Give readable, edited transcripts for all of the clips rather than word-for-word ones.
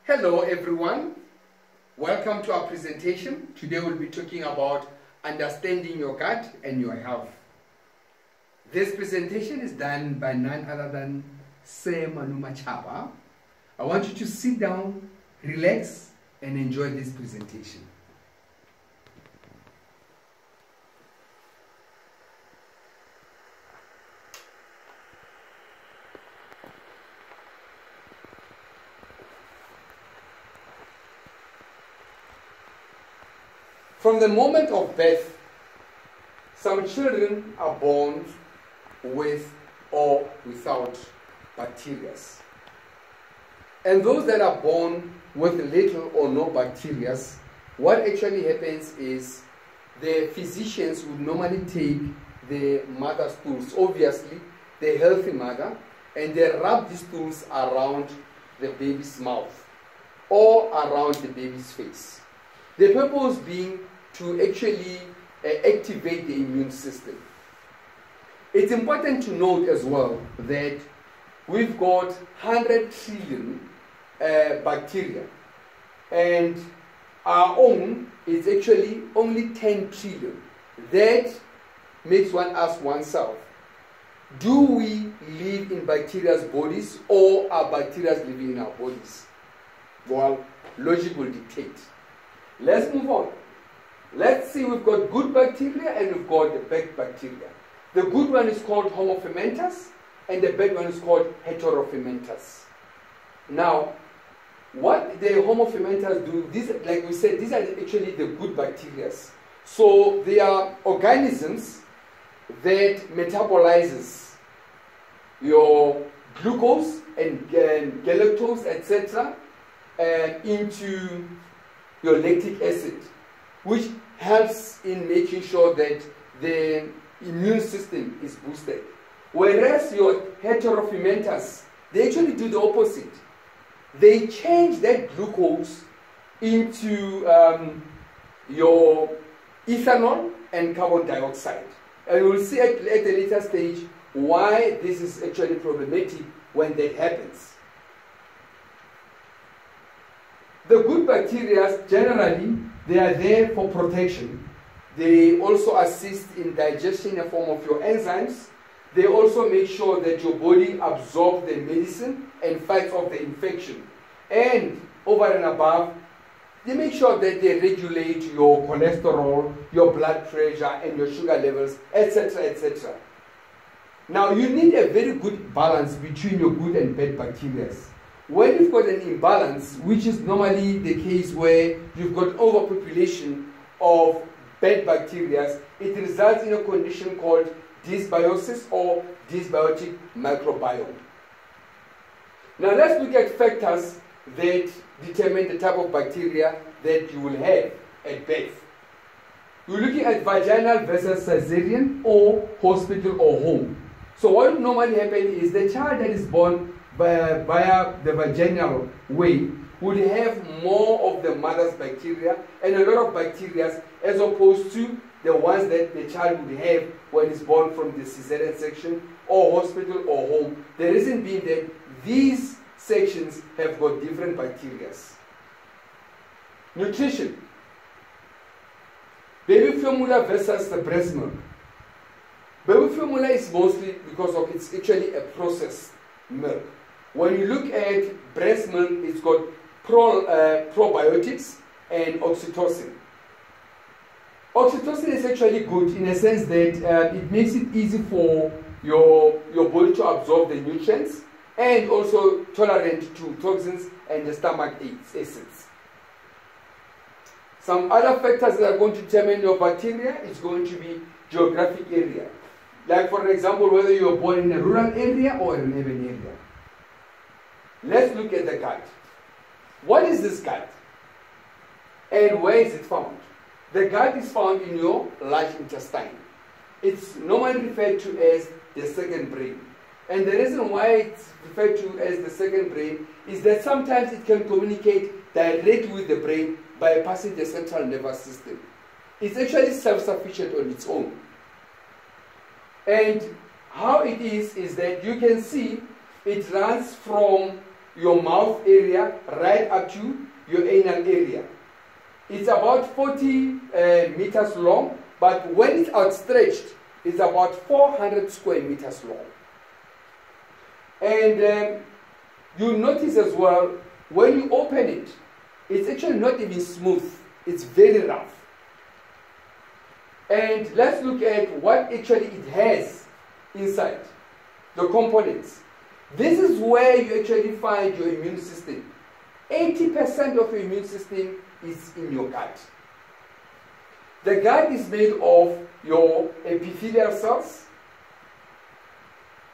Hello everyone, welcome to our presentation. Today we'll be talking about understanding your gut and your health. This presentation is done by none other than Manu Machaba. I want you to sit down, relax and enjoy this presentation. From the moment of birth, some children are born with or without bacteria. And those that are born with little or no bacteria, what actually happens is the physicians would normally take the mother's stools, obviously the healthy mother, and they rub these stools around the baby's mouth or around the baby's face. The purpose being to actually activate the immune system. It's important to note as well that we've got 100 trillion bacteria, and our own is actually only 10 trillion. That makes one ask oneself, do we live in bacteria's bodies or are bacteria living in our bodies? Well, logic will dictate. Let's move on. Let's see, we've got good bacteria and we've got the bad bacteria. The good one is called homofermenters and the bad one is called heterofermenters. Now, what the homofermenters do, these, like we said, these are actually the good bacteria. So they are organisms that metabolizes your glucose and galactose, etc., into your lactic acid, which helps in making sure that the immune system is boosted. Whereas your heterofermenters, they actually do the opposite. They change that glucose into your ethanol and carbon dioxide. And we'll see at a later stage why this is actually problematic when that happens. The good bacteria, generally, they are there for protection. They also assist in digestion in the form of your enzymes. They also make sure that your body absorbs the medicine and fights off the infection. And over and above, they make sure that they regulate your cholesterol, your blood pressure, and your sugar levels, etc., etc. Now, you need a very good balance between your good and bad bacteria. When you've got an imbalance, which is normally the case where you've got overpopulation of bad bacteria, it results in a condition called dysbiosis or dysbiotic microbiome. Now let's look at factors that determine the type of bacteria that you will have at birth. We're looking at vaginal versus cesarean or hospital or home. So what would normally happen is the child that is born via the vaginal way would have more of the mother's bacteria and a lot of bacteria as opposed to the ones that the child would have when he's born from the cesarean section or hospital or home. The reason being that these sections have got different bacteria. Nutrition. Baby formula versus the breast milk. Baby formula is mostly because of it's actually a processed milk. When you look at breast milk, it's got probiotics and oxytocin. Oxytocin is actually good in a sense that it makes it easy for your body to absorb the nutrients and also tolerant to toxins and the stomach acids. Some other factors that are going to determine your bacteria is going to be geographic area. Like for example, whether you are born in a rural area or an urban area. Let's look at the gut. What is this gut? And where is it found? The gut is found in your large intestine. It's normally referred to as the second brain. And the reason why it's referred to as the second brain is that sometimes it can communicate directly with the brain bypassing the central nervous system. It's actually self-sufficient on its own. And how it is that you can see it runs from your mouth area right up to your anal area. It's about 40 meters long, but when it's outstretched, it's about 400 square meters long. And you notice as well, when you open it, it's actually not even smooth. It's very rough. And let's look at what actually it has inside, the components. This is where you actually find your immune system. 80% of your immune system is in your gut. The gut is made of your epithelial cells.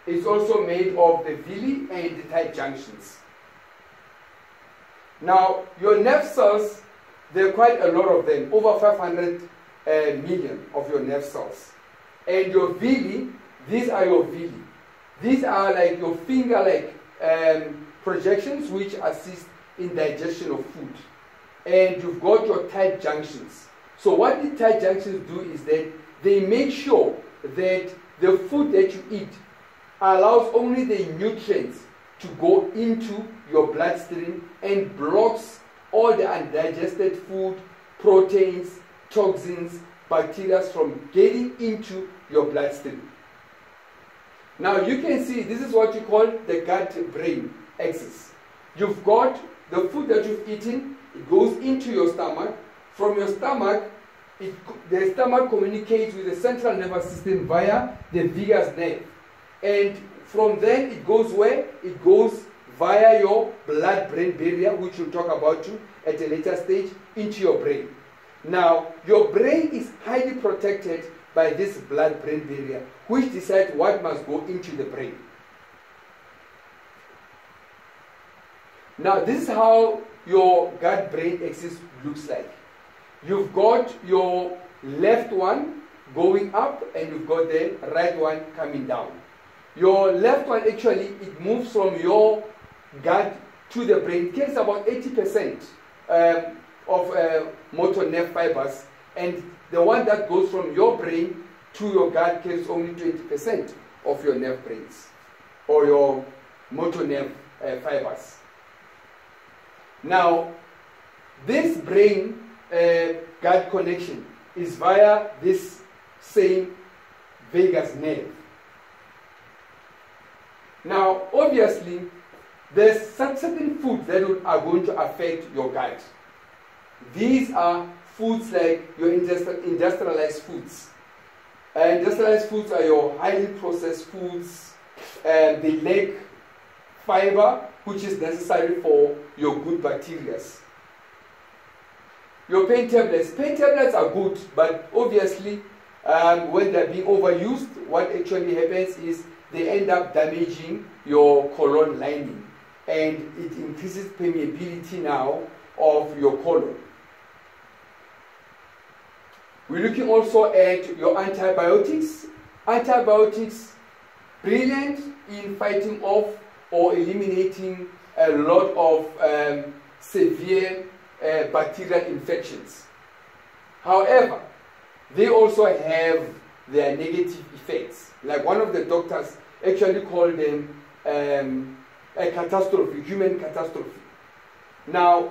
It's also made of the villi and the tight junctions. Now, your nerve cells, there are quite a lot of them, over 500 million of your nerve cells. And your villi, these are your villi. These are like your finger-like projections which assist in digestion of food. And you've got your tight junctions. So what the tight junctions do is that they make sure that the food that you eat allows only the nutrients to go into your bloodstream and blocks all the undigested food, proteins, toxins, bacteria from getting into your bloodstream. Now you can see this is what you call the gut-brain axis. You've got the food that you've eaten, it goes into your stomach. From your stomach, the stomach communicates with the central nervous system via the vagus nerve. And from then it goes where? It goes via your blood-brain barrier, which we'll talk about too at a later stage, into your brain. Now, your brain is highly protected by this blood-brain barrier, which decides what must go into the brain. Now, this is how your gut-brain axis looks like. You've got your left one going up, and you've got the right one coming down. Your left one, actually, it moves from your gut to the brain. It carries about 80% of motor nerve fibers, and the one that goes from your brain to your gut carries only 20% of your nerve brains, or your motor nerve fibers. Now, this brain-gut connection is via this same vagus nerve. Now, obviously, there's certain foods that are going to affect your gut. These are foods like your industrialized foods. Industrialized foods are your highly processed foods. They lack fiber, which is necessary for your good bacteria. Your pain tablets. Pain tablets are good, but obviously, when they're being overused, what actually happens is they end up damaging your colon lining, and it increases permeability now of your colon. We're looking also at your antibiotics. Antibiotics, brilliant in fighting off or eliminating a lot of severe bacterial infections. However, they also have their negative effects. Like one of the doctors actually called them a catastrophe, human catastrophe. Now,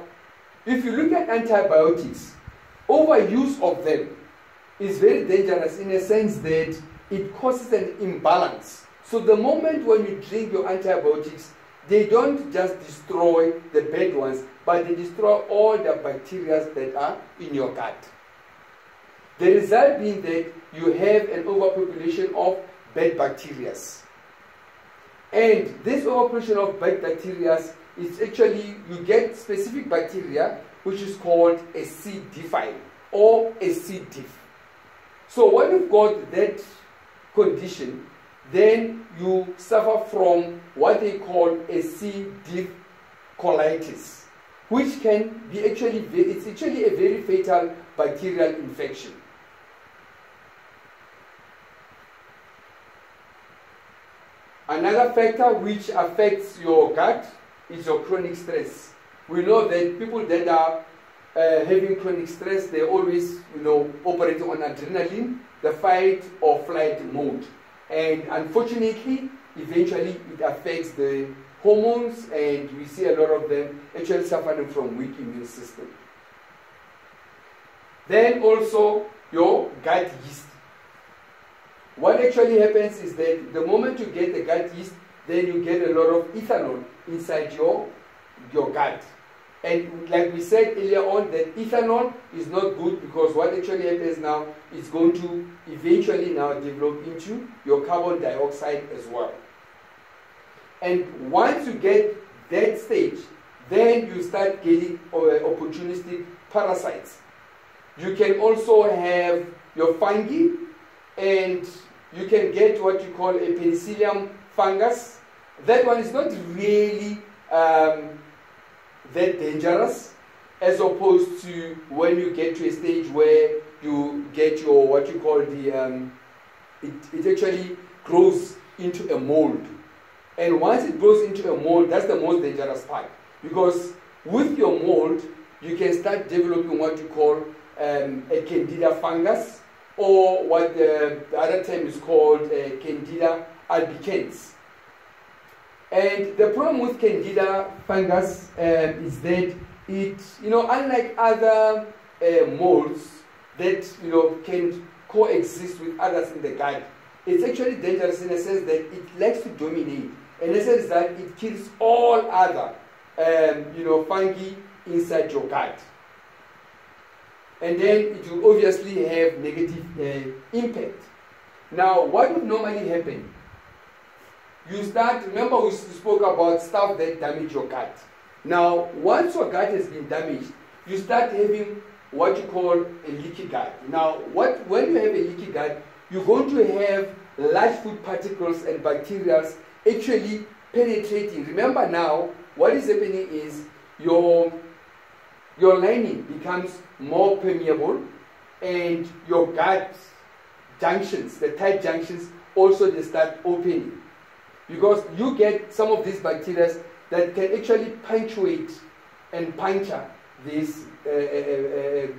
if you look at antibiotics, overuse of them is very dangerous in a sense that it causes an imbalance. So the moment when you drink your antibiotics, they don't just destroy the bad ones, but they destroy all the bacteria that are in your gut. The result being that you have an overpopulation of bad bacteria. And this overpopulation of bad bacteria is actually, you get specific bacteria which is called a C. difficile or a C. diff. So when you've got that condition, then you suffer from what they call a C. diff colitis, which can be it's actually a very fatal bacterial infection. Another factor which affects your gut is your chronic stress. We know that people that are having chronic stress, they always, operating on adrenaline, the fight or flight mode. And unfortunately, eventually it affects the hormones, and we see a lot of them actually suffering from weak immune system. Then also your gut yeast. What actually happens is that the moment you get the gut yeast, then you get a lot of ethanol inside your gut. And like we said earlier on, that ethanol is not good, because what actually happens now is going to eventually now develop into your carbon dioxide as well. And once you get that stage, then you start getting opportunistic parasites. You can also have your fungi, and you can get what you call a penicillium fungus. That one is not really that dangerous, as opposed to when you get to a stage where you get your what you call the it actually grows into a mold. And once it grows into a mold, that's the most dangerous part, because with your mold you can start developing what you call a candida fungus, or what the other term is called candida albicans. And the problem with candida fungus is that it, unlike other molds that can coexist with others in the gut, it's actually dangerous in a sense that it likes to dominate, in a sense that it kills all other fungi inside your gut. And then it will obviously have negative impact. Now, what would normally happen? You start, remember we spoke about stuff that damage your gut. Now, once your gut has been damaged, you start having what you call a leaky gut. Now, when you have a leaky gut, you're going to have large food particles and bacteria actually penetrating. Remember now, what is happening is your lining becomes more permeable, and your gut junctions, the tight junctions, also they start opening. Because you get some of these bacteria that can actually punctuate and puncture these the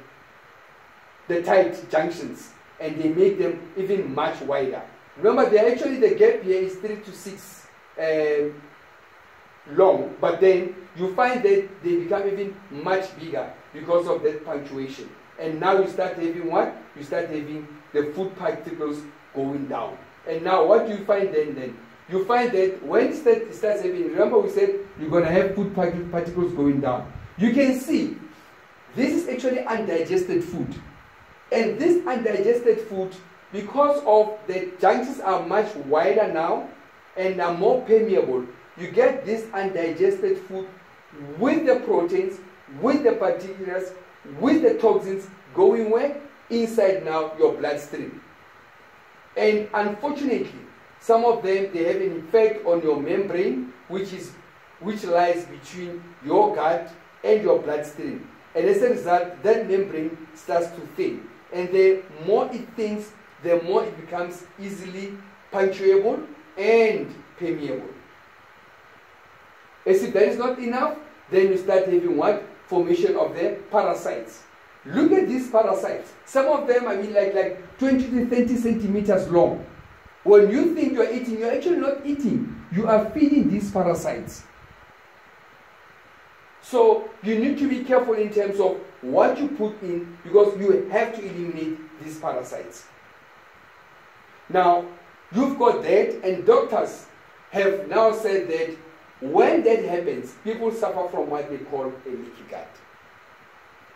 tight junctions, and they make them even much wider. Remember, the gap here is 3 to 6 long, but then you find that they become even much bigger because of that punctuation. And now you start having what? You start having the food particles going down. And now what do you find then? You find that when it starts having, remember we said you're going to have food particles going down. You can see this is actually undigested food. And this undigested food, because of the junctions are much wider now and are more permeable, you get this undigested food with the proteins, with the particulates, with the toxins going where? Inside now your bloodstream. And unfortunately, some of them, they have an effect on your membrane, which lies between your gut and your bloodstream. And as a result, that membrane starts to thin. And the more it thins, the more it becomes easily punctuable and permeable. As if that is not enough, then you start having what? Formation of the parasites. Look at these parasites. Some of them, like 20 to 30 centimeters long. When you think you're eating, you're actually not eating. You are feeding these parasites. So you need to be careful in terms of what you put in, because you have to eliminate these parasites. Now, you've got that, and doctors have now said that when that happens, people suffer from what they call a leaky gut.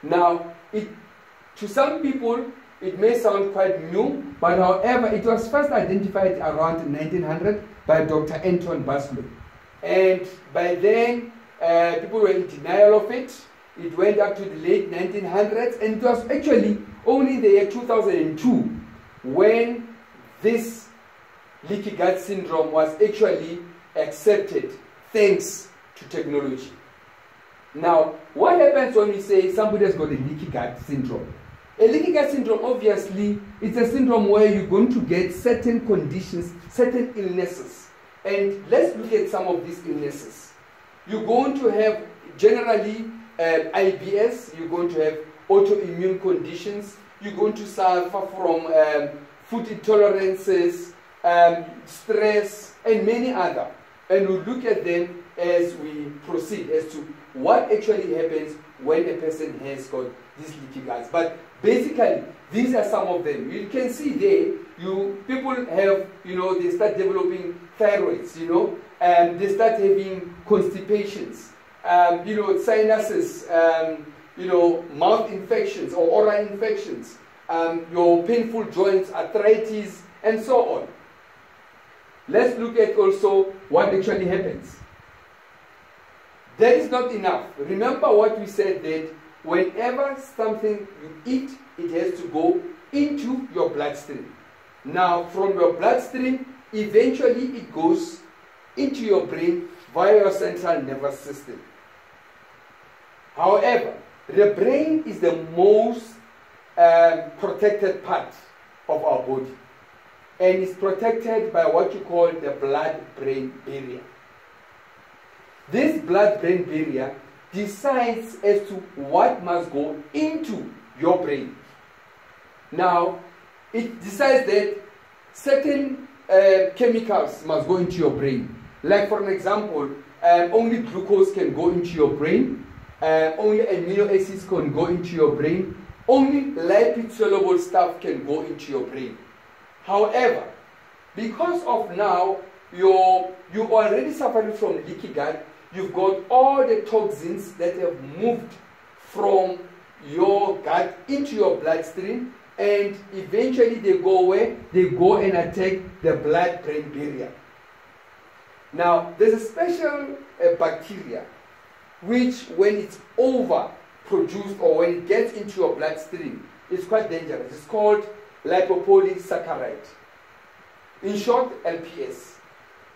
Now, to some people, it may sound quite new, but however, it was first identified around 1900 by Dr. Anton Baslow. And by then, people were in denial of it. It went up to the late 1900s, and it was actually only the year 2002 when this leaky gut syndrome was actually accepted, thanks to technology. Now, what happens when we say somebody has got a leaky gut syndrome? A leaky gut syndrome, obviously, it's a syndrome where you're going to get certain conditions, certain illnesses. And let's look at some of these illnesses. You're going to have generally IBS, you're going to have autoimmune conditions, you're going to suffer from food intolerances, stress, and many other. And we look at them as we proceed as to what actually happens when a person has got these leaky guts. But basically, these are some of them. You can see there, people have, they start developing thyroids, and they start having constipations, sinuses, mouth infections or oral infections, your painful joints, arthritis, and so on. Let's look at also what actually happens. That is not enough. Remember what we said, that whenever something you eat, it has to go into your bloodstream. Now, from your bloodstream, eventually it goes into your brain via your central nervous system. However, the brain is the most protected part of our body, and is protected by what you call the blood-brain barrier. This blood-brain barrier decides as to what must go into your brain. Now, it decides that certain chemicals must go into your brain. Like, for an example, only glucose can go into your brain, only amino acids can go into your brain, only lipid-soluble stuff can go into your brain. However, because of now you already suffering from leaky gut, you've got all the toxins that have moved from your gut into your bloodstream, and eventually they go away, they go and attack the blood-brain barrier. Now, there's a special bacteria which, when it's overproduced or when it gets into your bloodstream, it's quite dangerous. It's called lipopolysaccharide. In short, LPS.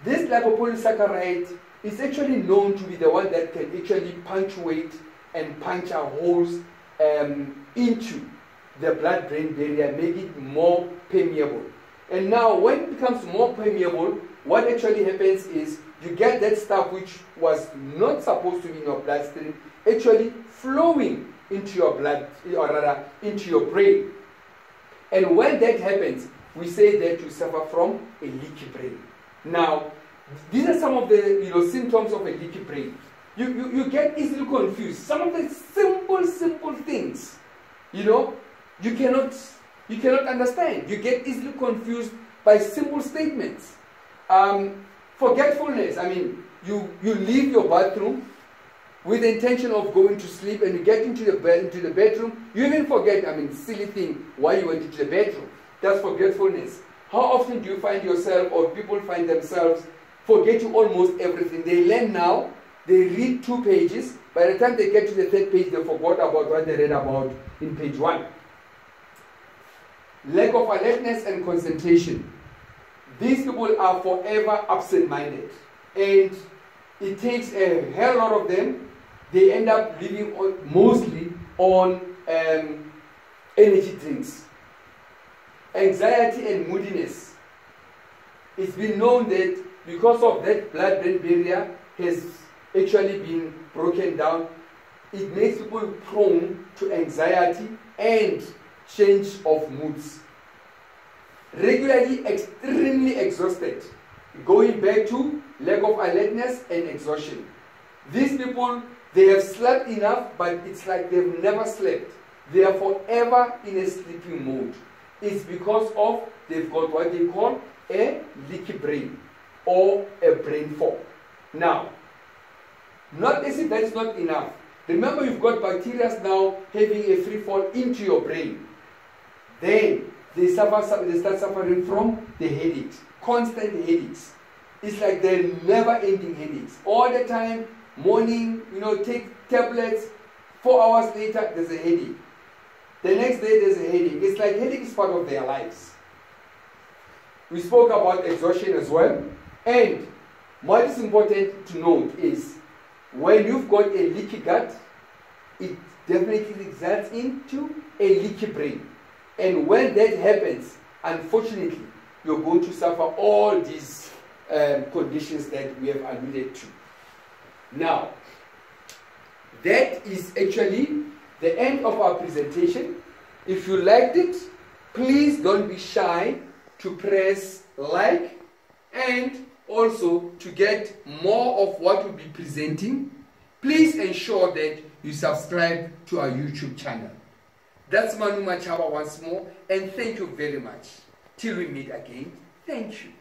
This lipopolysaccharide is actually known to be the one that can actually punctuate and puncture holes into the blood-brain barrier, make it more permeable. And now, when it becomes more permeable, what actually happens is you get that stuff which was not supposed to be in your bloodstream actually flowing into your blood, or rather into your brain. And when that happens, we say that you suffer from a leaky brain. Now, these are some of the symptoms of a leaky brain. You get easily confused. Some of the simple things, you cannot understand. You get easily confused by simple statements. Forgetfulness. I mean, you leave your bathroom with the intention of going to sleep, and you get into the bedroom, you even forget, silly thing, why you went into the bedroom. That's forgetfulness. How often do you find yourself, or people find themselves, forgetting almost everything? They learn now, they read 2 pages, by the time they get to the 3rd page, they forgot about what they read about in page 1. Lack of alertness and concentration. These people are forever absent-minded, and it takes a hell lot of them. They end up living mostly on energy drinks. Anxiety and moodiness. It's been known that because of that blood-brain barrier has actually been broken down, it makes people prone to anxiety and change of moods. Regularly extremely exhausted, going back to lack of alertness and exhaustion. These people, they have slept enough, but it's like they've never slept. They are forever in a sleeping mode. It's because of they've got what they call a leaky brain or a brain fog. Now, not as if that's not enough. Remember, you've got bacteria now having a free fall into your brain. Then they start suffering from the headaches, constant headaches. It's like they're never-ending headaches. All the time, morning, take tablets, 4 hours later, there's a headache. The next day, there's a headache. It's like headache is part of their lives. We spoke about exhaustion as well. And what is important to note is, when you've got a leaky gut, it definitely results into a leaky brain. And when that happens, unfortunately, you're going to suffer all these conditions that we have alluded to. Now, that is actually the end of our presentation. If you liked it, please don't be shy to press like and also to get more of what we'll be presenting, please ensure that you subscribe to our YouTube channel. That's Manu Machaba once more, and thank you very much. Till we meet again, thank you.